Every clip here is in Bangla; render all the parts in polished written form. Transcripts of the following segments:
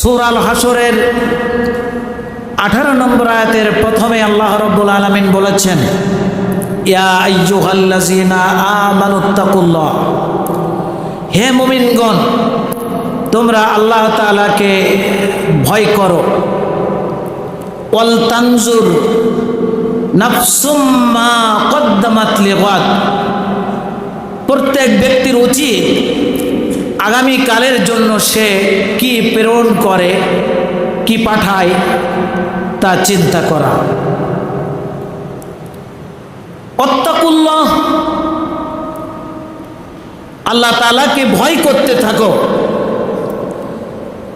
সূরা আল হাশরের 18 নম্বর আয়াতের প্রথমে আল্লাহ রাব্বুল আলামিন বলেছেন, ইয়া আইয়ুহাল্লাযীনা আমানুত্তাকুল্লাহ, হে মুমিনগণ তোমরা আল্লাহ তাআলাকে ভয় করো। ওয়াল তানজুর নাফসুম মা কদ্দামাত লিগাদ, প্রত্যেক ব্যক্তির উচিত আগামী কালের জন্য সে কি প্রেরণ করে, কি পাঠায় তা চিন্তা করা। ওয়াত্তাকুল্লাহ, আল্লাহ তাআলাকে ভয় করতে থাকো।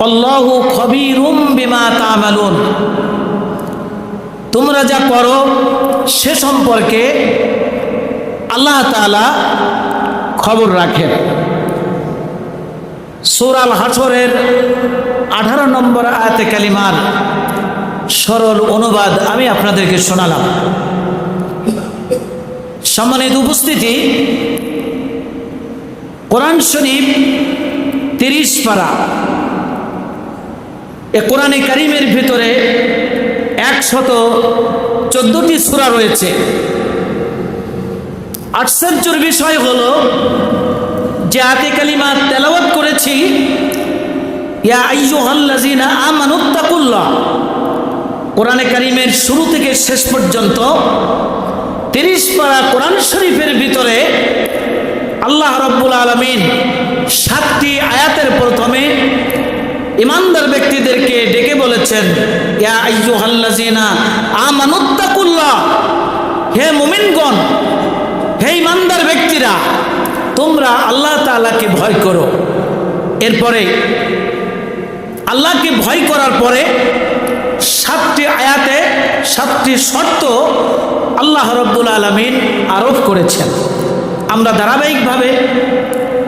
আল্লাহু খবীরুম বিমা তা'মালুন, তোমরা যা করো সে সম্পর্কে আল্লাহ তাআলা খবর রাখেন। সূরা আল হাশরের 18 নম্বর আয়াতে কালিমার সরল অনুবাদ আমি আপনাদেরকে শোনালাম। সম্মানিত উপস্থিতি, কোরআন শরীফ 30 পারা, এ কোরআনে কারিমের ভিতরে 114টি সূরা রয়েছে। আশ্চর্যের বিষয় হলো যে আয়াতে কালিমা তেলাওয়াত করেছি, ইয়া আইয়ুহাল্লাযীনা আমানুত্তাকুল্লাহ, কোরআনে কারিমের শুরু থেকে শেষ পর্যন্ত 30 পারা কোরআন শরীফের ভিতরে আল্লাহ রাব্বুল আলামিন 7টি আয়াতের প্রথমে ইমানদার ব্যক্তিদেরকে ডেকে বলেছেন, ইয়া আইয়ুহাল্লাযীনা আমানুত্তাকুল্লাহ, হে মুমিনগণ, হে ইমানদার ব্যক্তিরা তোমরা আল্লাহ তাআলাকে ভয় করো। এরপরে আল্লাহকে ভয় করার পরে 7টি আয়াতে 7টি শর্ত আল্লাহ রাব্বুল আলামিন আরোপ করেছেন। আমরা ধারাবাহিকভাবে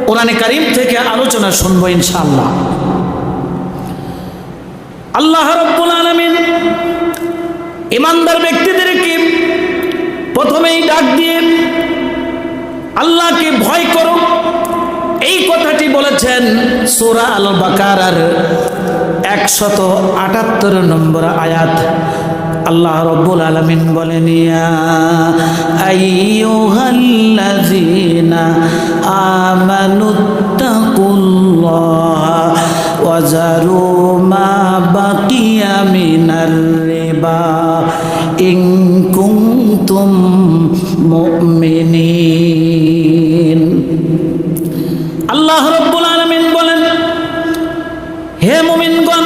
কোরআনে কারীম থেকে আলোচনা শুনবো ইনশাআল্লাহ। আল্লাহ রাব্বুল আলামিন ইমানদার ব্যক্তিদেরকে প্রথমেই ডাক দিয়ে আল্লাহকে ভয় করো এই কথাটি বলেছেন সূরা আল বাকারার 178 নম্বর আয়াত। আল্লাহ রাব্বুল আলামিন বলেন, ইয়া আইয়ুহাল্লাযীনা আমানুত্তাকুল্লাহ ওয়া যারু মা বাকিয়া মিনার রিবা ইন কুনতুম মুমিনিন। আল্লাহ রাব্বুল আলামিন বলেন, হে মুমিনগণ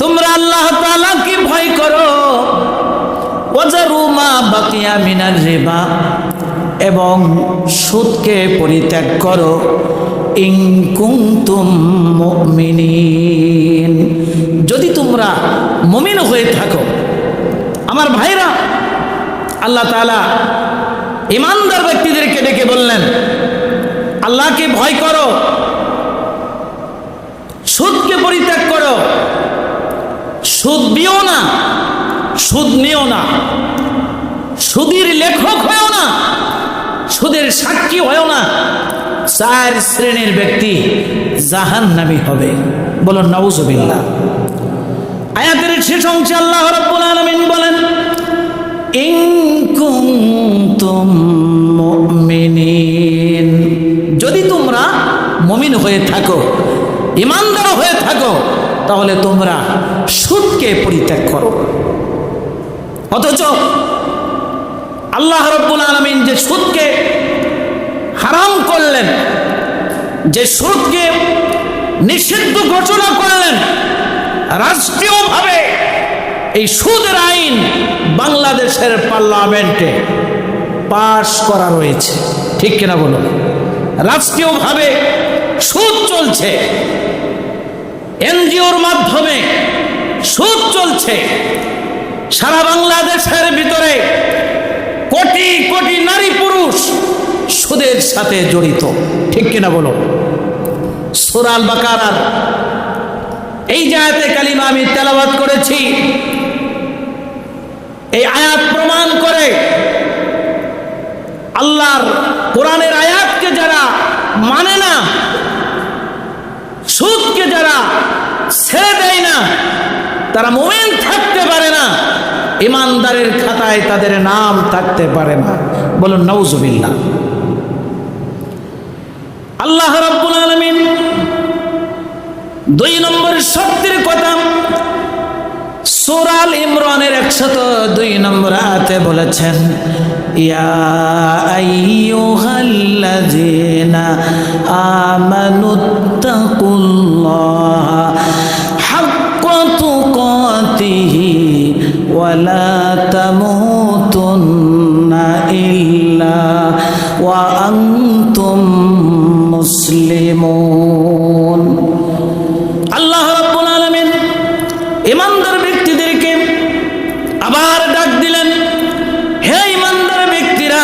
তোমরা আল্লাহ তাআলাকে ভয় করো, ওয়াজারু মা বাকিয়া মিনার রিবা, এবং সুদকে পরিত্যাগ করো, ইন কুনতুম মুমিনিন, যদি তোমরা মুমিন হয়ে থাকো। আমার ভাইরা, আল্লাহ তাআলা ইমানদার ব্যক্তিদেরকে ডেকে বললেন আল্লাহকে ভয় করো, সুদকে পরিত্যাগ করো, সুদ দিও না, সুদ নিও না, সুদের লেখক হয়েও না, সুদের সাক্ষী হয়েও না। 4 শ্রেণীর ব্যক্তি জাহান্নামী হবে। বলুন নাউজুবিল্লাহ। আয়াতের শেষ অংশে আল্লাহ রাব্বুল আলামিন বলেন, ইন কুনতুম মুমিনিন, যদি তোমরা মুমিন হয়ে থাকো, ইমানদার হয়ে থাকো, তাহলে তোমরা সুদকে পরিত্যাগ করো। অথচ আল্লাহ রাব্বুল আলামিন যে সুদকে হারাম করলেন, যে সুদকে নিষিদ্ধ ঘোষণা করলেন, রাষ্ট্রীয়ভাবে এই সুদের আইন বাংলাদেশের পার্লামেন্টে পাশ করা রয়েছে, ঠিক কিনা বলুন? রাষ্ট্রীয়ভাবে সুদ চলছে, এনজিওর মাধ্যমে সুদ চলছে। সারা বাংলাদেশের ভিতরে কোটি কোটি নারী পুরুষ সুদের সাথে জড়িত, ঠিক কিনা বলো? সূরা আল বাকারার এই যে আয়াতে কালিমা আমি তেলাওয়াত করেছি, এই আয়াত প্রমাণ করে আল্লাহর কোরআনের আয়াতকে যারা মানে না, সুদকে যারা ছেড়ে তারা মুমিন থাকতে পারে না, ইমানদারের খাতায় তাদের নাম থাকতে পারে না। বলুন নাউজুবিল্লাহ। আল্লাহ রাব্বুল আলামিন 2 নম্বর শর্তের কথা সূরা আল ইমরানের 102 নম্বর আয়াতে বলেছেন, ইয়া আইয়ুহাল্লাযীনা আমানুত্তাকুল্লাহা হাক্কা তুকাতিহি ওয়া লা তামুতুন্না ইল্লা ওয়া আনতুম মুসলিমুন। আল্লাহ রাব্বুল আলামিন ইমানদার ব্যক্তিদেরকে আবার ডাক দিলেন, হে ইমানদার ব্যক্তিরা,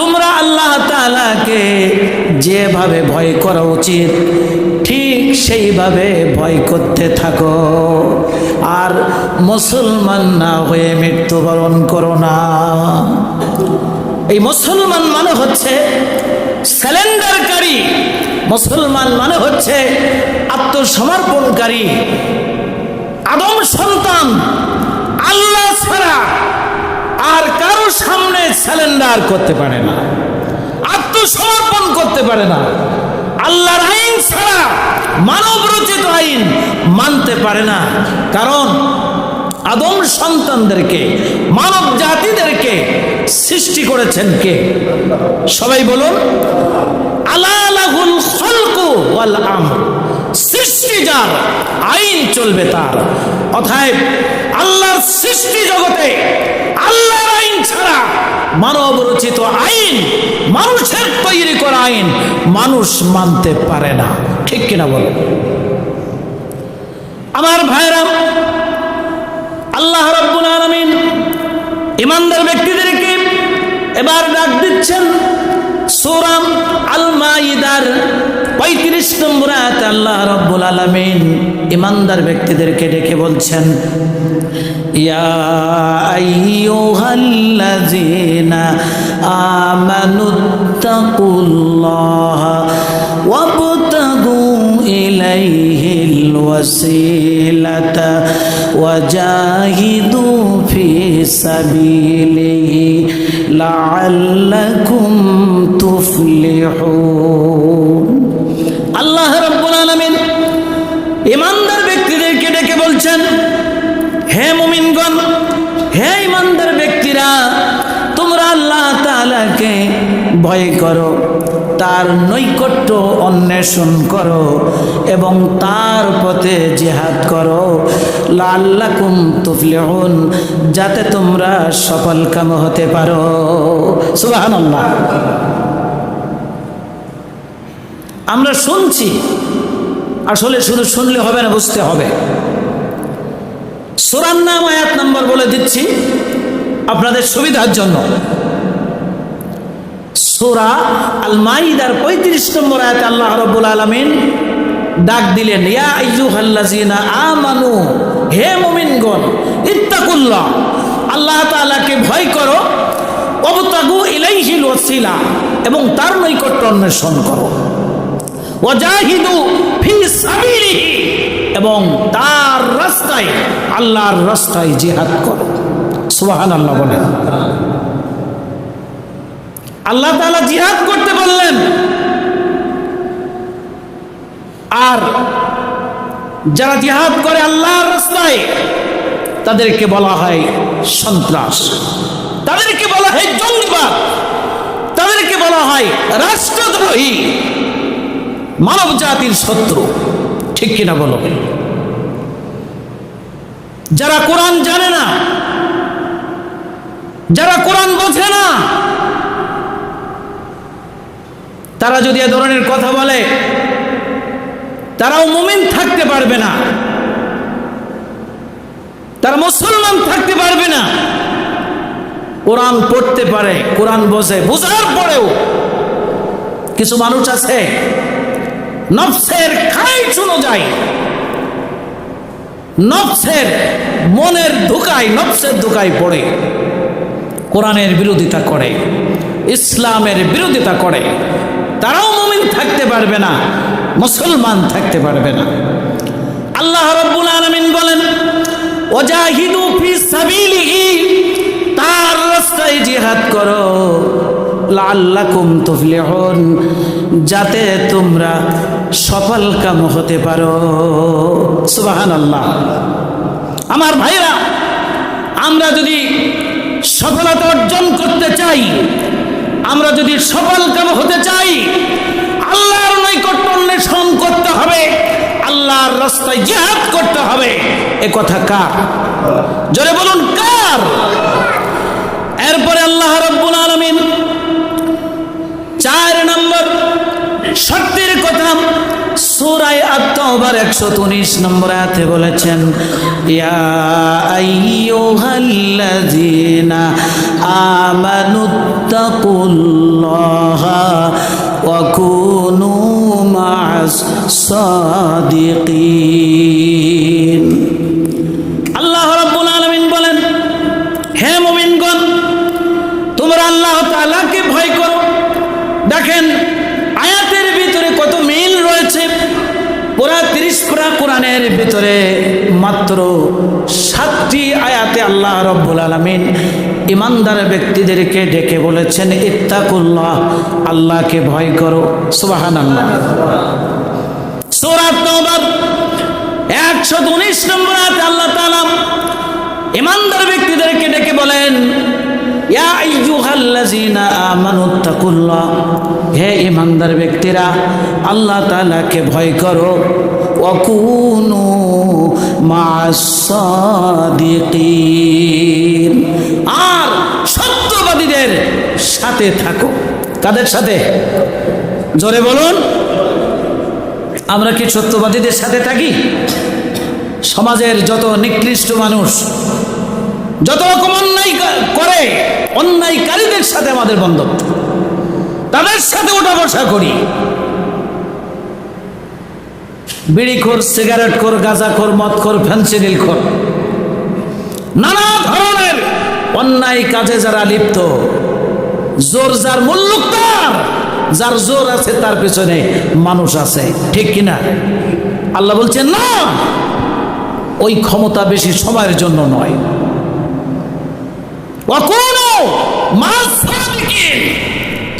তোমরা আল্লাহ তাআলাকে যেভাবে ভয় করা উচিত ঠিক সেইভাবে ভয় করতে থাকো, আর মুসলমান না হয়ে মৃত্যুবরণ করো না। এই মুসলমান মানে হচ্ছে স্যালেন্ডারকারী, মুসলমান মানে হচ্ছে আত্মসমর্পণকারী। আদম সন্তান আল্লাহ ছাড়া আর কারো সামনে স্যালেন্ডার করতে পারে না, আত্মসমর্পণ করতে পারে না। আল্লাহর আইন ছাড়া মানব রচিত আইন মানতে পারে না। কারণ আদম সন্তানদেরকে, মানব জাতিদেরকে সৃষ্টি করেছেন কে? সবাই বলুন, আলা লাহুল খালকু ওয়াল আমর। সৃষ্টি যার, আইন চলবে তার। অতএব আল্লাহর সৃষ্টি জগতে আল্লাহর আইন ছাড়া মানব রচিত আইন, মানুষের তৈরি করা আইন মানুষ মানতে পারে না। ঠিক কিনা বলেন? আমার ভাইরা, আল্লাহ রাব্বুল আলামিন ইমানদার ব্যক্তিদেরকে এবার ডাক দিচ্ছেন। সূরা আল মাইদার 35 নম্বর আয়াতে আল্লাহ রাব্বুল আলামিন ইমানদার ব্যক্তিদেরকে ডেকে বলছেন, ইয়া আইয়ুহাল্লাযীনা আমানুত্তাকুল্লাহা ওয়াবতাগু ইলাইহিল ওয়াসিলাতা ওয়াজাহিদু ফি সাবিলিহি লাআল্লাকুম তুফলিহুন। আল্লাহ রাব্বুল আলামিন ইমানদার ব্যক্তিদেরকে ডেকে বলছেন, হে মুমিনগণ, হে ইমানদার ব্যক্তিরা, তোমরা আল্লাহ তাআলাকে ভয় করো, তার নৈকট্য অন্বেষণ করো এবং তার পথে জিহাদ করো, লাআল্লাকুম তুফলিহুন, যাতে তোমরা সফলকাম হতে পারো। সুবহানাল্লাহ। আমরা শুনছি, আসলে শুধু শুনলে হবে না, বুঝতে হবে। সূরার নাম, আয়াত নম্বর বলে দিচ্ছি আপনাদের সুবিধার জন্য। সূরা আল মাইদার 35 নম্বর আয়াতে আল্লাহ রাব্বুল আলামিন ডাক দিলেন, ইয়া আইয়ুহাল্লাযীনা আমানু, হে মুমিনগণ, ইত্তাকুল্লাহ, আল্লাহ তাআলাকে ভয় করো, ওয়াবতাগু ইলাইহিল ওয়াসিলা, এবং তার নৈকট্য অন্বেষণ করো, ওয়াজাহিদু ফি সাবিলিহি, এবং তার রাস্তায়, আল্লাহর রাস্তায় জিহাদ করো। সুবহানাল্লাহ বলেন। আল্লাহ তাআলা জিহাদ করতে বললেন, আর যারা জিহাদ করে আল্লাহর রাস্তায় তাদেরকে বলা হয় সন্ত্রাস, তাদেরকে বলা হয় জঙ্গিবাদ, তাদেরকে বলা হয় রাষ্ট্রদ্রোহী, মানব জাতির শত্রু। ঠিক কিনা বলো? যারা কোরআন জানে না, যারা কোরআন বোঝে না, তারা যদি এ ধরনের কথা বলে, তারাও মুমিন থাকতে পারবে না, তারা মুসলমান থাকতে পারবে না। কোরআন পড়তে পারে, কোরআন বোঝে, বোঝার পরেও কিছু মানুষ আছে নফসের খাই শুনো যায়, নফসের মনের ধোঁকায়, নফসের ধোঁকায় পড়ে কোরআনের বিরোধিতা করে, ইসলামের বিরোধিতা করে। তারাও মুমিন থাকতে পারবে না, মুসলমান থাকতে পারবে না। আল্লাহ রাব্বুল আলামিন বলেন, ওয়াজাহিদু ফি সাবিলিহি, তার রাস্তায় জিহাদ করো, লাআল্লাকুম তুফলিহুন, যাতে তোমরা সফলকাম হতে পারো। সুবহানাল্লাহ। আমার ভাইরা, আমরা যদি সফলতা অর্জন করতে চাই, আমরা যদি সফলকাম হতে চাই, আল্লাহর নৈকট্য অন্বেষণ করতে হবে, আল্লাহর রাস্তায় জিহাদ করতে হবে। এ কথা কার? জোরে বলুন কার? এরপরে আল্লাহ রাব্বুল আলামিন 4 নম্বর শর্তের কথা সূরা আত-তাওবার 119 নম্বর আয়াতে বলেছেন, ইয়া আইয়ুহাল্লাযীনা আমানুত্তাকুল্লাহা ওয়া কুনু মা'আস সাদিকিন। আল্লাহ রাব্বুল আলামিন বলেন, হে মুমিনগণ, তোমরা আল্লাহ তাআলাকে ভয় করো। দেখেন আয়াতের ভিতরে কত মিল রয়েছে। পুরা 30 পারা কোরআনের ভিতরে মাত্র 7টি আয়াতে আল্লাহ রাব্বুল আলামিন ঈমানদার ব্যক্তিদেরকে ডেকে বলেছেন, ইত্তাকুল্লাহ, আল্লাহকে ভয় করো। সুবহানাল্লাহ। সূরা আত-তাওবার 119 নম্বর আয়াতে আল্লাহ তাআলা ঈমানদার ব্যক্তিদেরকে ডেকে বলেন, ইয়া আইয়ুহাল্লাযীনা আমানুত্তাকুল্লাহ, হে ঈমানদার ব্যক্তিরা, আল্লাহ তাআলাকে ভয় করো, ওয়া কুনু মা'আস সাদিকিন, আর সত্যবাদীদের সাথে থাকো। কাদের সাথে? জোরে বলুন। আমরা কি সত্যবাদীদের সাথে থাকি? সমাজের যত নিকৃষ্ট মানুষ, যত রকম অন্যায় করে, অন্যায়কারীদের সাথে আমাদের বন্ধুত্ব, তাদের সাথে উঠা বসা করি। বিড়িখোর, সিগারেটখোর, গাঁজাখোর, মদখোর, ফেনসিডিলখোর, নানা ধরনের অন্যায় কাজে যারা লিপ্ত, জোর যার মুল্লুক তার, যার জোর আছে তার পেছনে মানুষ আছে, ঠিক কিনা? আল্লাহ বলছেন না, ওই ক্ষমতা বেশি সময়ের জন্য নয়।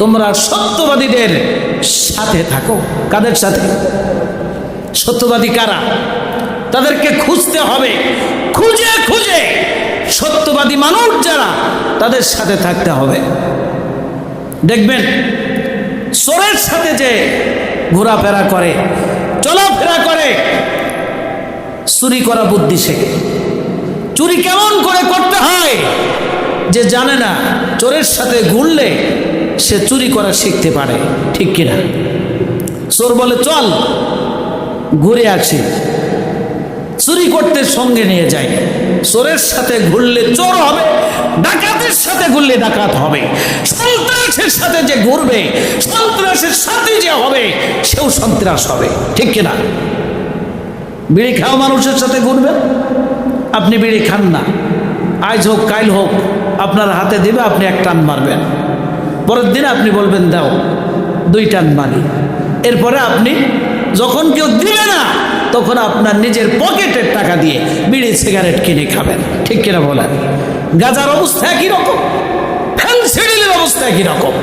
তোমরা সত্যবাদীদের সাথে থাকো। কাদের সাথে? সত্যবাদী কারা? তাদেরকে খুঁজতে হবে, খুঁজে খুঁজে সত্যবাদী মানুষ যারা, তাদের সাথে থাকতে হবে। দেখবেন চোরের সাথে যে ঘোরাফেরা করে, চলাফেরা করে, চুরি করা বুদ্ধি শেখে। চুরি কেমন করে করতে হয় যে জানে না, চোরের সাথে ঘুরলে সে চুরি করা শিখতে পারে, ঠিক কিনা? চোর বলে চল ঘুরে আসি, চুরি করতে সঙ্গে নিয়ে যায়। চোরের সাথে ঘুরলে চোর হবে, ডাকাতের সাথে ঘুরলে ডাকাত হবে, সন্ত্রাসের সাথে যে ঘুরবে, সন্ত্রাসের সাথে যে হবে, সেও সন্ত্রাস হবে, ঠিক কিনা? বিড়ি খাওয়া মানুষের সাথে ঘুরবেন, আপনি বিড়ি খান না, আজ হোক কাল হোক আপনার হাতে দিবে, আপনি 1 টান মারবেন, পরের দিন আপনি বলবেন দাও, 2 টান মারি। এরপরে আপনি যখন কেউ দিবে না, তখন আপনার নিজের পকেটের টাকা দিয়ে বিড়ি সিগারেট কিনে খাবেন, ঠিক কিনা বলেন? গাঁজার অবস্থা একই রকম, ফেনসিডিলের অবস্থা একই রকম,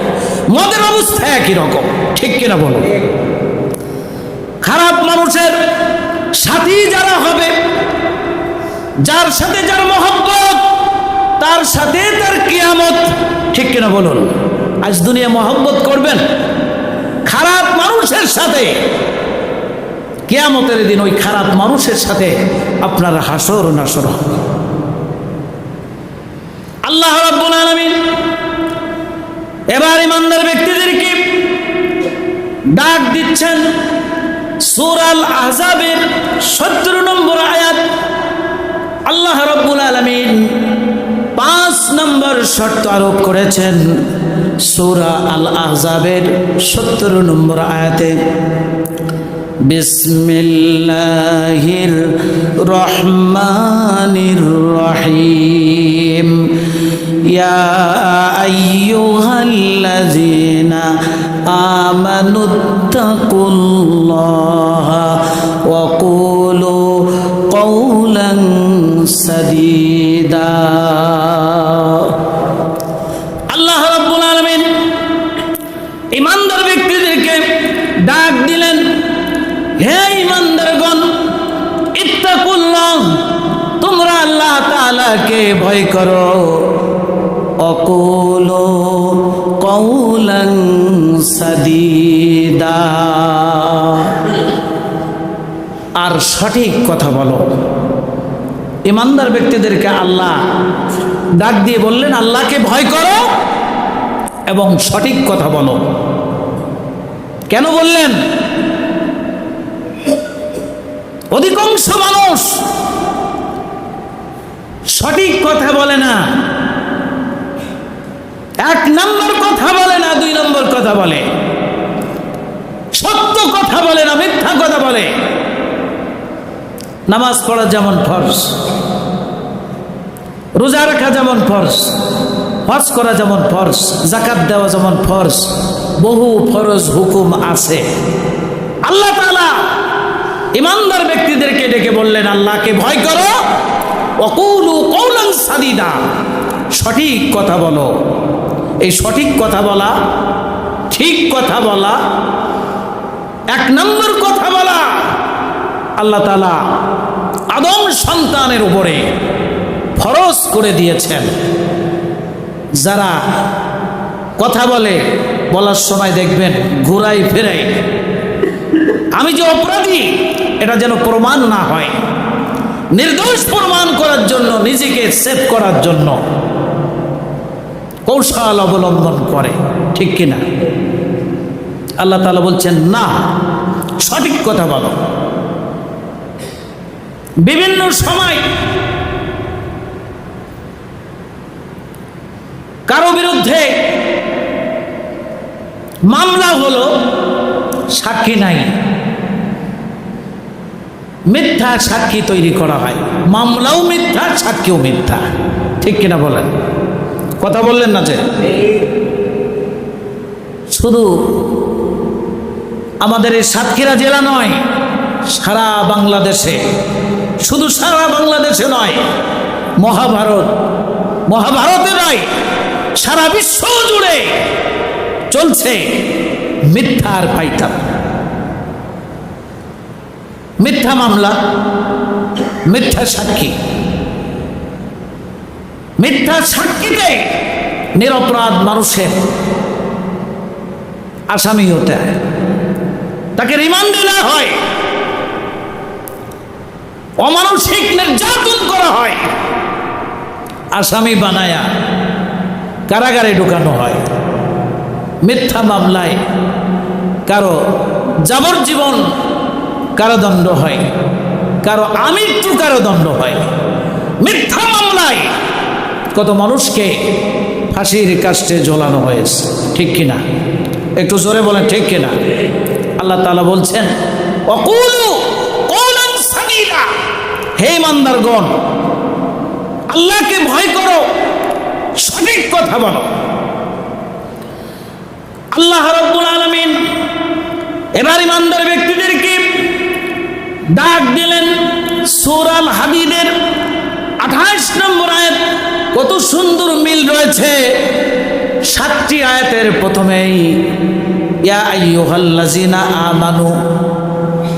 মদের অবস্থা একই রকম, ঠিক কিনা বলুন? খারাপ মানুষের সাথী যারা হবে, যার সাথে যার মহব্বত, তার সাথে তার কিয়ামত, ঠিক কিনা বলুন? আজ দুনিয়া মহব্বত করবেন খারাপ মানুষের সাথে, কিয়ামতের দিন ওই খারাপ মানুষের সাথে আপনার হাসর নাসর হবে। আল্লাহ রাব্বুল আলামিন এবার ঈমানদার ব্যক্তিদেরকে ডাক দিচ্ছেন। সূরা আল আহজাবের 17 নম্বর আয়াত আল্লাহ রাব্বুল আলামিন 5 নম্বর শর্ত আরোপ করেছেন। সূরা আল আহজাবের 17 নম্বর আয়াতে, বিসমিল্লাহির রহমানির রহিম, ইয়া আইয়ুহাল্লাযীনা আমানুত্তাকুল্লাহা ওয়া কুলু কওলান সাদীদা। আল্লাহ রাব্বুল আলামিন ঈমানদার ব্যক্তিদেরকে ডাক দিলেন, হে ঈমানদারগণ, ইত্তাকুল্লাহ, তোমরা আল্লাহ তাআলাকে ভয় করো, অকুলু কওলান সাদীদা, আর সঠিক কথা বলো। ঈমানদার ব্যক্তিদেরকে আল্লাহ ডাক দিয়ে বললেন, আল্লাহকে ভয় করো এবং সঠিক কথা বলো। কেন বললেন? অধিকাংশ মানুষ সঠিক কথা বলে না, এক নম্বর কথা বলে না, দুই নম্বর কথা বলে, সত্য কথা বলে না, মিথ্যা কথা বলে। নামাজ পড়া যেমন ফরজ, রোজা রাখা যেমন ফরজ, হজ করা যেমন ফরজ, যাকাত দেওয়া যেমন ফরজ, বহু ফরজ হুকুম আছে। আল্লাহ তাআলা ঈমানদার ব্যক্তিদেরকে ডেকে বললেন, আল্লাহকে ভয় করো, ওয়াকুলু কওলান সাদীদা, সঠিক কথা বলো। এই সঠিক কথা বলা, ঠিক কথা বলা, এক নম্বর কথা বলা আল্লাহ তাআলা আদম সন্তানের উপরে ফরজ করে দিয়েছেন। যারা কথা বলে, বলার সময় দেখবেন ঘুরাই ফেরাই, আমি যে অপরাধী এটা যেন প্রমাণ না হয়, নির্দোষ প্রমাণ করার জন্য, নিজেকে সেভ করার জন্য কৌশল অবলম্বন করে, ঠিক কিনা? আল্লাহ তাআলা বলছেন, না, সঠিক কথা বলো। বিভিন্ন সময় কারো বিরুদ্ধে মামলা হলো, সাক্ষী নাই, মিথ্যা সাক্ষী তৈরি করা হয়, মামলাও মিথ্যা, সাক্ষীও মিথ্যা, ঠিক কিনা বলেন? কথা বললেন না যে? শুধু আমাদের এই সাতক্ষীরা জেলা নয়, সারা বাংলাদেশে, শুধু সারা বাংলাদেশে নয়, মহাভারতে নয়, সারা বিশ্ব জুড়ে চলছে মিথ্যার পাইতাম। মিথ্যা মামলা, মিথ্যা সাক্ষী, মিথ্যা সাক্ষীতে নিরপরাধ মানুষের আসামি হতে হয়, তাকে রিমান্ডে নেওয়া হয়, অমানসিক নির্যাতন করা হয়, আসামি বানায়া কারাগারে ঢুকানো হয়। মিথ্যা মামলায় কারো যাবজ্জীবন কারাদণ্ড হয়, কারো আমৃত্যু কারাদণ্ড হয়। মিথ্যা মামলায় কত মানুষকে ফাঁসির কাস্টে ঝোলানো হয়েছে, ঠিক কিনা? একটু জোরে বলেন, ঠিক কিনা? আল্লাহ তাআলা বলছেন, ওয়াকুলু কওলান সাদীদা, হে ঈমানদারগণ, আল্লাহকে ভয় করো, সঠিক কথা বলো। আল্লাহ রাব্বুল আলামিন এবার ঈমানদার ব্যক্তিদেরকে ডাক দিলেন। সূরা আল হাদীদের 28 নম্বর আয়াত, কত সুন্দর মিল রয়েছে 7টি আয়াতের প্রথমেই, ইয়া আইয়ুহাল্লাযিনা আমানু,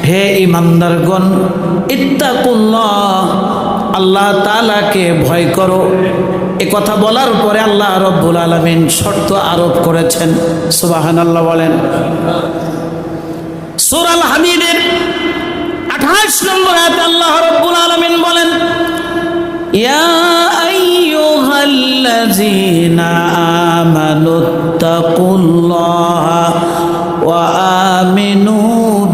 হে ঈমানদারগণ, ইত্তাকুল্লাহ, আল্লাহ তাআলাকে ভয় করো। এ কথা বলার পরে আল্লাহ রাব্বুল আলামিন শর্ত আরোপ করেছেন। সুবহানাল্লাহ বলেন। সূরা আল হাদীদের 28 নম্বর আয়াতে আল্লাহ রাব্বুল আলামিন বলেন, ইয়া আইয়ুহাল্লাযীনা আমানুত্তাকুল্লাহা ওয়া আমিনু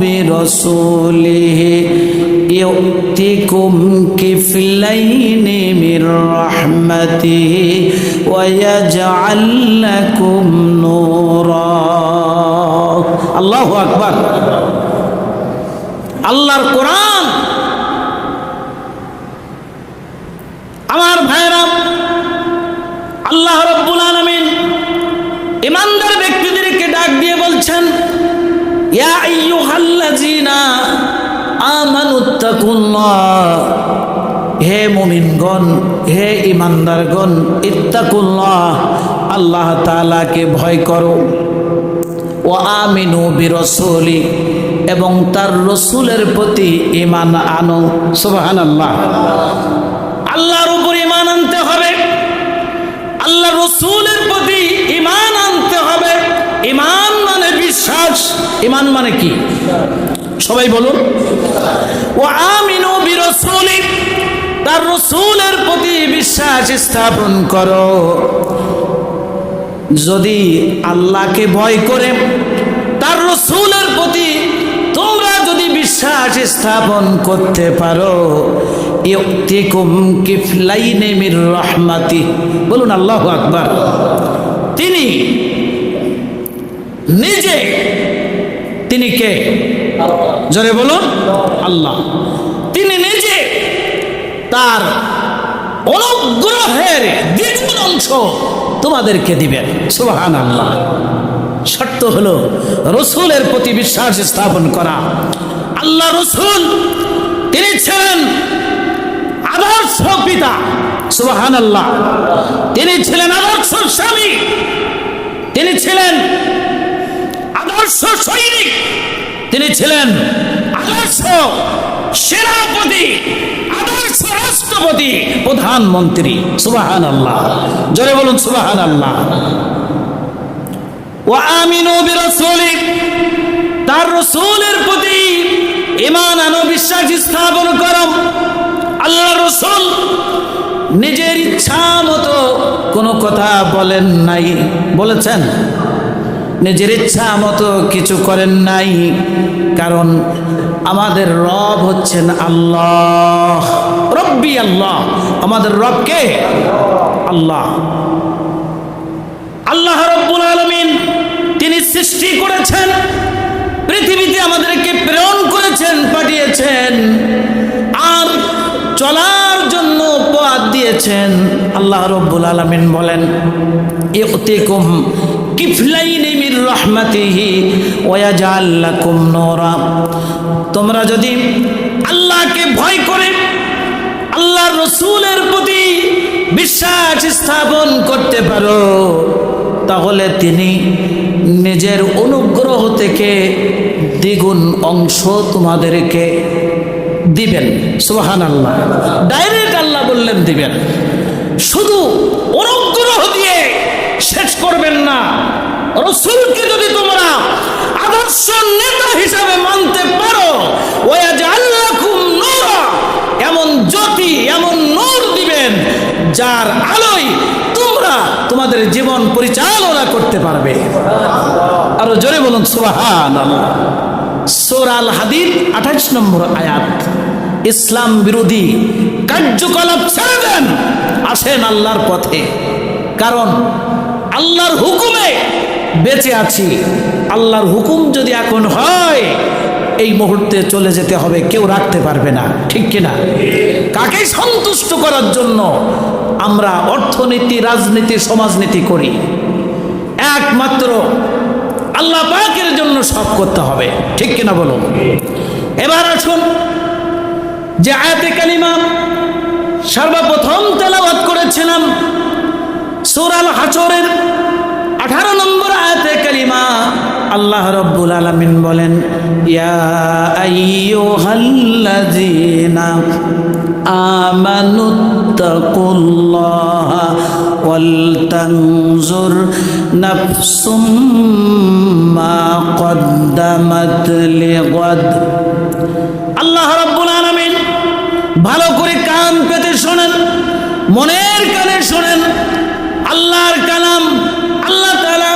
বিরাসূলিহি ইউতিকুম কিফলাইনি মির রাহমাতিহি ওয়া ইয়াজআল লাকুম নূরা। আল্লাহু আকবার। আল্লাহর কোরআন, আমার ভাইরা, আল্লাহ রাব্বুল আলামিন ঈমানদার ব্যক্তিদেরকে ডাক দিয়ে বলছেন, ইয়া আইয়ুহাল্লাযীনা আমানুত্তাকুল্লাহ, হে মুমিনগণ, হে ইমানদারগণ, ইত্তাকুল্লাহ, আল্লাহ তাআলাকে ভয় করো। ওয়া আমিনু বিরাসূলি, এবং তার রসুলের প্রতি ঈমান আনো। সুবহানাল্লাহ। আল্লাহর উপর ঈমান আনতে হবে, আল্লাহ রসুলের প্রতি ঈমান আনতে হবে। ঈমান মানে বিশ্বাস। ঈমান মানে কি? সবাই বলুন। ওয়া আমিনু বিরাসূলি, তার রসুলের প্রতি বিশ্বাস স্থাপন করো। যদি আল্লাহকে ভয় করে তার রসুলের প্রতি তোমরা যদি বিশ্বাস স্থাপন করতে পারো, ইউতিকুম কিফলাইনি মির রাহমাতি, বলুন আল্লাহু আকবার। তিনি নিজে, তিনি কে? জোরে বলুন। আল্লাহ। তিনি নিজে তার অনুগ্রহের দ্বিগুণ অংশ তোমাদেরকে দিবেন। সুবহানাল্লাহ। শর্ত হলো রসুলের প্রতি বিশ্বাস স্থাপন করা। আল্লাহ রসুল তিনি ছিলেন আদর্শ পিতা। সুবহানাল্লাহ। তিনি ছিলেন আদর্শ স্বামী, তিনি ছিলেন আদর্শ সৈনিক, তিনি ছিলেন আদর্শ সেনাপতি, আদর্শ রাষ্ট্রপতি, প্রধানমন্ত্রী। সুবহানাল্লাহ। জোরে বলুন সুবহানাল্লাহ। ওয়া আমিনু বিরাসূলি, তার রাসূলের প্রতি ঈমান আনো, বিশ্বাস স্থাপন করো। আল্লাহ রাসূল নিজের ইচ্ছা মতো কোনো কথা বলেন নাই, বলেছেন? নিজের ইচ্ছা মতো কিছু করেন নাই, কারণ আমাদের রব হচ্ছেন আল্লাহ। রব্বি আল্লাহ, আমাদের রব কে? আল্লাহ। আল্লাহ রব্বুল আলামিন তিনি সৃষ্টি করেছেন, পৃথিবীতে আমাদেরকে প্রেরণ করেছেন, পাঠিয়েছেন, আর চলার জন্য পথ দিয়েছেন। আল্লাহ রব্বুল আলামিন বলেন, ইউতিকুম কিফলাইনি মির রাহমাতিহি ওয়া ইয়াজআল লাকুম নূরা, তোমরা যদি আল্লাহকে ভয় করে আল্লাহর রাসূলের প্রতি বিশ্বাস স্থাপন করতে পারো, তাহলে তিনি নিজের অনুগ্রহ থেকে দ্বিগুণ অংশ তোমাদেরকে দিবেন। সুবহানাল্লাহ। ডাইরেক্ট আল্লাহ বললেন দিবেন। শুধু অনুগ্রহ দিয়ে শেষ করবেন না, রাসূলকে যদি তোমরা আদর্শ নেতা হিসাবে মানতে পারো, ওয়াজআল লাকুম নূরা, এমন জ্যোতি, এমন নূর দিবেন যার আলোয় তোমরা তোমাদের জীবন পরিচালনা করতে পারবে। আরো জোরে বলুন সুবহানাল্লাহ। সূরা আল হাদীদ 28 নম্বর আয়াত। ইসলাম বিরোধী কার্যকলাপ ছেড়ে দেন, আসেন আল্লাহর পথে। কারণ আল্লাহর হুকুমে বেঁচে আছি। আল্লাহর হুকুম যদি এখন হয়, এই মুহূর্তে চলে যেতে হবে, কেউ রাখতে পারবে না। ঠিক কিনা? কাকে সন্তুষ্ট করার জন্য আমরা অর্থনীতি, রাজনীতি, সমাজনীতি করি? একমাত্র আল্লাহ পাকের জন্য সব করতে হবে। ঠিক কিনা বলুন? এবার আসুন, যে আয়াতে কালিমা সর্বপ্রথম তেলাওয়াত করেছিলাম, সূরা আল হাশরের 18 নম্বর আয়াতে কালিমা, আল্লাহ রাব্বুল আলামিন বলেন, ইয়া আইয়ুহাল্লাযীনা আমানুত্তাকুল্লাহা ওয়াল তানজুর নাফসুম মা কদ্দামাত লিগাদ। আল্লাহ রাব্বুল আলামিন, ভালো করে কান পেতে শোনেন, মনের কানে শোনেন। আল্লাহর কালাম, আল্লাহ তাআলা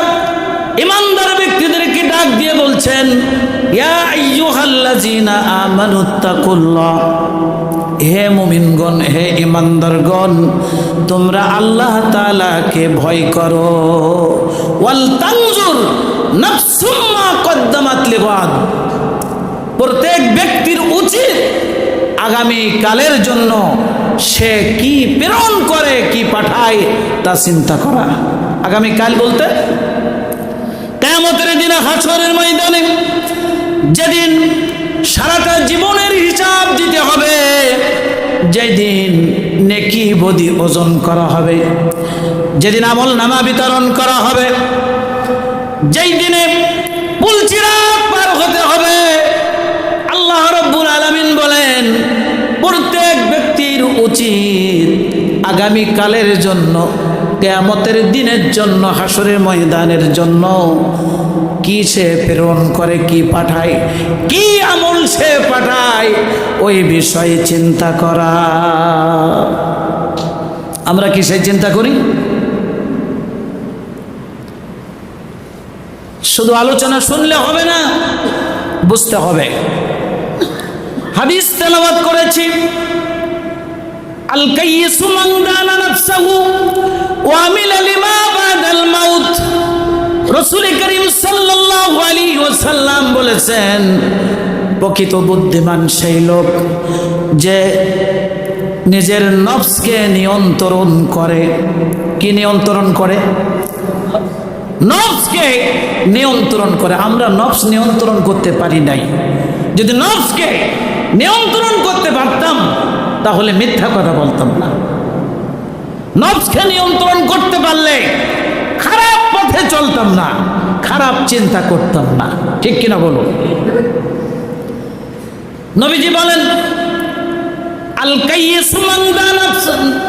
ইমানদার ব্যক্তিদেরকে ডাক দিয়ে বলছেন, ইয়া আইয়ুহাল্লাযীনা আমানুত্তাকুল্লাহ, হে মুমিনগণ, হে ইমানদারগণ, তোমরা আল্লাহ তাআলাকে ভয় করো। ওয়াল তানজুর নাফসুম মা কদ্দামাত লিগাদ, প্রত্যেক ব্যক্তির উচিত আগামী কালের জন্য সে কি প্রেরণ করে, কি পাঠায়, তা চিন্তা করা। আগামী কাল বলতে কিয়ামতের দিনে, হাশরের ময়দানে, যেদিন সারাটা জীবনের হিসাব দিতে হবে, যেদিন বডি ওজন করা হবে, যেদিন আমল নামা বিতরণ করা হবে, যেই দিনে পুলচিরাত পার হতে হবে, আল্লাহ রাব্বুল আলামিন বলেন প্রত্যেক ব্যক্তির উচিত আগামী কালের জন্য, কিয়ামতের দিনের জন্য, হাসরের ময়দানের জন্য কি সে প্রেরণ করে, কি পাঠায়, কি আমল সে পাঠায়, ওই বিষয়ে চিন্তা করা। আমরা কি সেই চিন্তা করি? শুধু আলোচনা শুনলে হবে না, বুঝতে হবে। হাদিস তেলাওয়াত করেছি, আল কাইয়িসু মান দানা নাফসাহু ওয়া আমিলা লিমা বাদাল মাউত। রাসূল করিম সাল্লাল্লাহু আলাইহি ওয়াসাল্লাম বলেছেন, প্রকৃত বুদ্ধিমান সেই লোক যে নিজের নফসকে নিয়ন্ত্রণ করে। কি নিয়ন্ত্রণ করে? নফসকে নিয়ন্ত্রণ করে। আমরা নফস নিয়ন্ত্রণ করতে পারি নাই। যদি নফসকে নিয়ন্ত্রণ করতে পারতাম তাহলে মিথ্যা কথা বলতাম না। নফসকে নিয়ন্ত্রণ করতে পারলে খারাপ পথে চলতাম না, খারাপ চিন্তা করতাম না। ঠিক কিনা বলো? নবীজি বলেন, আল কাইয়িসু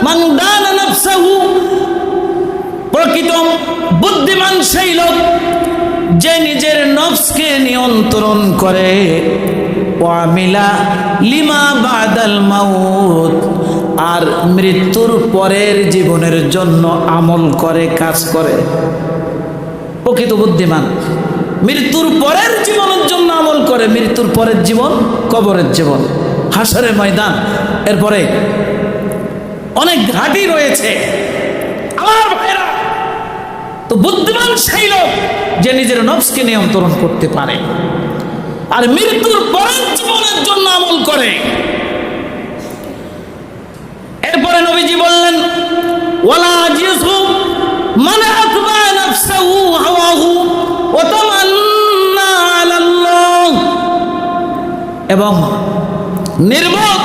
মান দানা নাফসাহু, প্রকৃত বুদ্ধিমান সেই লোক যে নিজের নফসকে নিয়ন্ত্রণ করে, ওয়া আমিলা লিমা বাদাল মাউত, আর মৃত্যুর পরের জীবনের জন্য আমল করে, কাজ করে। প্রকৃত বুদ্ধিমান মৃত্যুর পরের জীবনের জন্য আমল করে। মৃত্যুর পরের জীবন কবরের জীবন, হাসরের ময়দান, এরপরে অনেক ঘাটি রয়েছে। আমার ভাইরা, তো বুদ্ধিমান সেই লোক যে নিজের নফসকে নিয়ন্ত্রণ করতে পারে আর মৃত্যুর পরের জীবনের জন্য আমল করে। এরপরে নবীজি বললেন, ওয়ালা জিসু মান আতবা নাফসাহু হাওয়াহু ওয়া তামান্না আলাল্লাহ, এবং নির্বোধ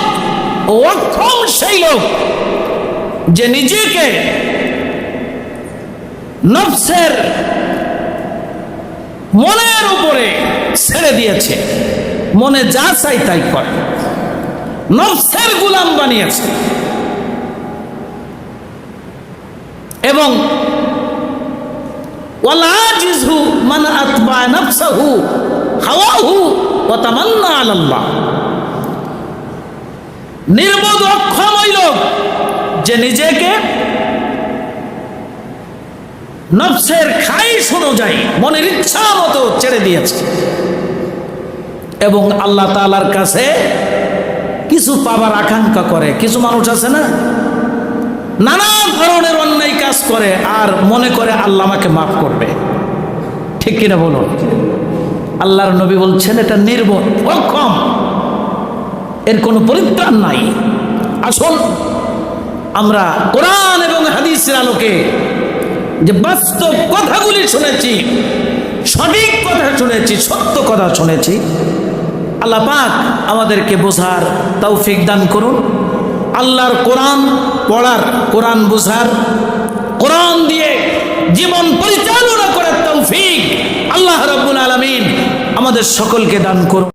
ও অক্ষম সেই লোক যে নিজেকে নফসের মনের উপরে ছেড়ে দিয়েছে, মনে যা চাই তাই করে, নফসের গোলাম বানিয়েছে। এবং ওয়ালা আজিজু মান আতবা নাফসাহু হাওয়াহু ওয়া তামান্না আলাল্লাহ, নির্বোধ অক্ষম ওই লোক যে নিজেকে নফসের খাইশ অনুযায়ী মনের ইচ্ছা মতো ছেড়ে দিয়েছে এবং আল্লাহ তাআলার কাছে কিছু পাবার আকাঙ্ক্ষা করে। কিছু মানুষ আছে না, নানা ধরনের অন্যায় কাজ করে আর মনে করে আল্লাহ আমাকে মাফ করবে। ঠিক কিনা বলুন? আল্লাহর নবী বলছেন এটা নির্বোধ, অক্ষম, এর কোনো পরিত্রাণ নাই। আসুন আমরা কোরআন এবং হাদিসের আলোকে যে বাস্তব কথাগুলি শুনেছি, সঠিক কথা শুনেছি, সত্য কথা শুনেছি, আল্লাহ পাক আমাদেরকে বোঝার তৌফিক দান করুন। আল্লাহর কোরআন পড়ার, কোরআন বোঝার, কোরআন দিয়ে জীবন পরিচালনা করার তৌফিক আল্লাহ রাব্বুল আলামিন আমাদের সকলকে দান করুন।